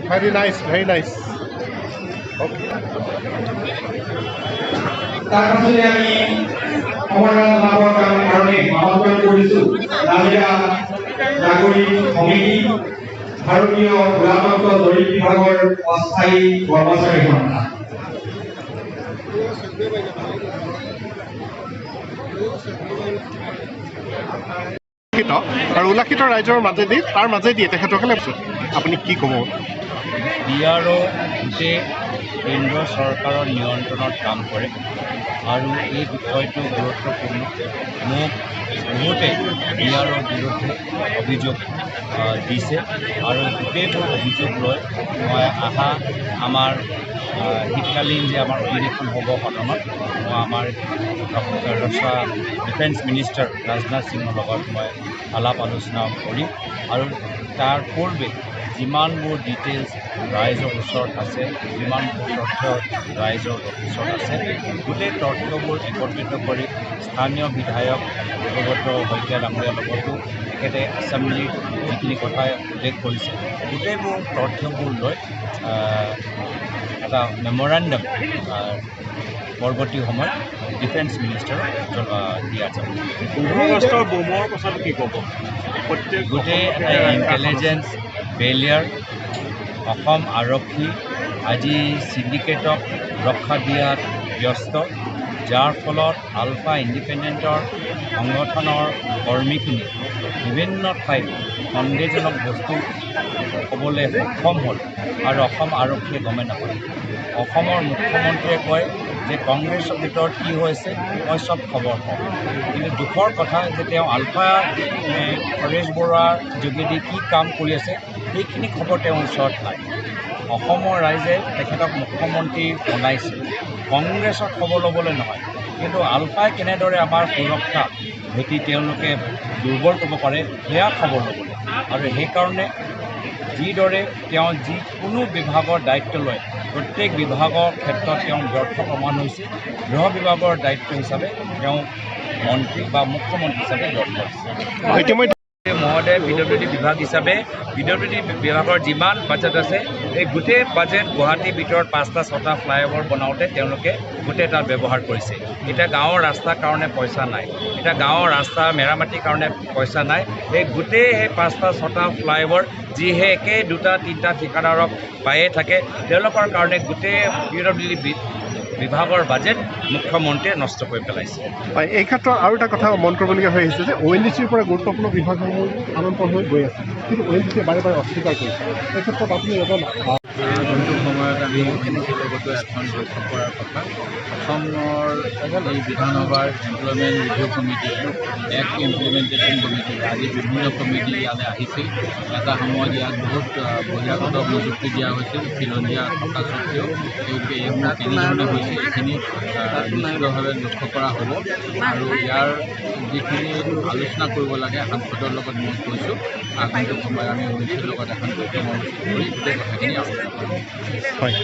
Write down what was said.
Very nice, very nice. Okay. ভাৰতীয় পুৰাতত্ত্ব জৰিপ বিভাগেৰ অস্থায়ী কৰ্মচাৰী সংস্থা আৰু উল্লাসিত ৰাইজৰ মাজেদি তাৰ মাজেদি তেখেতসকলে আপুনি কি ক'ব? বিআৰও গোটেই কেন্দ্ৰ চৰকাৰৰ নিয়ন্ত্ৰণত কাম কৰে আৰু এই বিষয়টো গুৰুত্বপূৰ্ণ। মোক বহুতে বিআৰওৰ বিৰুদ্ধে অভিযোগ দিছে আৰু গোটেইবোৰ অভিযোগ লৈ মই আমাৰ শীতকালীন যে আমাৰ অধিৱেশন হ'ব সদনত, মই আমাৰ ডিফেন্স মিনিষ্টাৰ ৰাজনাথ সিঙৰ লগত মই আলাপ আলোচনা কৰিম আৰু তাৰ পূৰ্বে যিমানবোৰ ডিটেইলছ ৰাইজৰ ওচৰত আছে, যিমানবোৰ তথ্য ৰাইজৰ ওচৰত আছে, গোটেই তথ্যবোৰ একত্ৰিত কৰি স্থানীয় বিধায়ক ভগৱত শইকীয়া ডাঙৰীয়াৰ লগতো তেখেতে এছেম্বলিত যিখিনি কথা উল্লেখ কৰিছে, গোটেইবোৰ তথ্যবোৰ লৈ এটা মেমৰেণ্ডাম পৰৱৰ্তী সময়ত ডিফেন্স মিনিষ্টাৰক দিয়া যাব। গোটেই এটা ইণ্টেলিজেঞ্চ ফেইলিয়াৰ, অসম আৰক্ষী আজি চিণ্ডিকেটক ৰক্ষা দিয়াত ব্যস্ত, যাৰ ফলত আলফা ইণ্ডিপেণ্ডেণ্টৰ সংগঠনৰ কৰ্মীখিনি বিভিন্ন ঠাইত সন্দেহজনক বস্তু ক'বলৈ সক্ষম হ'ল আৰু অসম আৰক্ষীয়ে গমে নাপায়। অসমৰ মুখ্যমন্ত্ৰীয়ে কয় যে কংগ্ৰেছৰ ভিতৰত কি হৈছে মই চব খবৰ পাওঁ, কিন্তু দুখৰ কথা যে তেওঁ আলফা হৰেশ বৰুৱাৰ যোগেদি কি কাম কৰি আছে সেইখিনি খবৰ তেওঁৰ ওচৰত নাই। অসমৰ ৰাইজে তেখেতক মুখ্যমন্ত্ৰী বনাইছে কংগ্ৰেছৰ খবৰ ল'বলৈ নহয়, কিন্তু আলফাই কেনেদৰে আমাৰ সুৰক্ষা ভেটি তেওঁলোকে দুৰ্বল কৰিব পাৰে সেয়া খবৰ ল'বলৈ। আৰু সেইকাৰণে যিদৰে তেওঁ যিকোনো বিভাগৰ দায়িত্ব লয়, প্ৰত্যেক বিভাগৰ ক্ষেত্ৰত তেওঁ ব্যৰ্থ প্ৰমাণ হৈছে। গৃহ বিভাগৰ দায়িত্ব হিচাপে তেওঁ মন্ত্ৰী বা মুখ্যমন্ত্ৰী হিচাপে ব্যৰ্থ হৈছে। মহোদয় PWD বিভাগ হিচাপে PWD বিভাগৰ যিমান বাজেট আছে এই গোটেই বাজেট গুৱাহাটীৰ ভিতৰত 5টা 6টা ফ্লাইঅভাৰ বনাওঁতে তেওঁলোকে গোটেই তাত ব্যৱহাৰ কৰিছে। এতিয়া গাঁৱৰ ৰাস্তাৰ কাৰণে পইচা নাই, এতিয়া গাঁৱৰ ৰাস্তা মেৰামতিৰ কাৰণে পইচা নাই। এই গোটেই সেই 5টা 6টা ফ্লাইঅভাৰ যিহে একে 2টা 3টা ঠিকাদাৰক পায়ে থাকে, তেওঁলোকৰ কাৰণে গোটেই PWD বিভাগৰ বাজেট মুখ্যমন্ত্ৰীয়ে নষ্ট কৰি পেলাইছে। হয়, এই ক্ষেত্ৰত আৰু এটা কথা মন কৰিবলগীয়া হৈ আহিছে যে ONGCৰ পৰা গুৰুত্বপূৰ্ণ বিভাগসমূহ স্থানান্তৰ হৈ গৈ আছে, কিন্তু ONGCয়ে বাৰে বাৰে অস্বীকাৰ কৰিছে। এই ক্ষেত্ৰত আপুনি এজন যোনটো সময়ত আমি ONGCৰ লগতো এখন বৈঠক কৰাৰ কথা, অসমৰ এই বিধানসভাৰ employment review committee, act implementation committee আদি বিভিন্ন কমিটি ইয়ালৈ আহিছিল। এটা সময়ত ইয়াত বহুত বহিৰাগত নিযুক্তি দিয়া হৈছিল, খিলঞ্জীয়া থকা স্বত্বেও তেওঁলোকে এইসমূহ কেনেধৰণে হৈছে এইখিনি নিশ্চিতভাৱে লক্ষ্য কৰা হ'ব। আৰু ইয়াৰ যিখিনি আলোচনা কৰিব লাগে সাংসদৰ লগত মই কৈছোঁ, আগন্তুক সময়ত আমি ONGCৰ লগত এখন বৈঠক অনুষ্ঠিত কৰি গোটেই কথাখিনি আলোচনা কৰিম। হয়।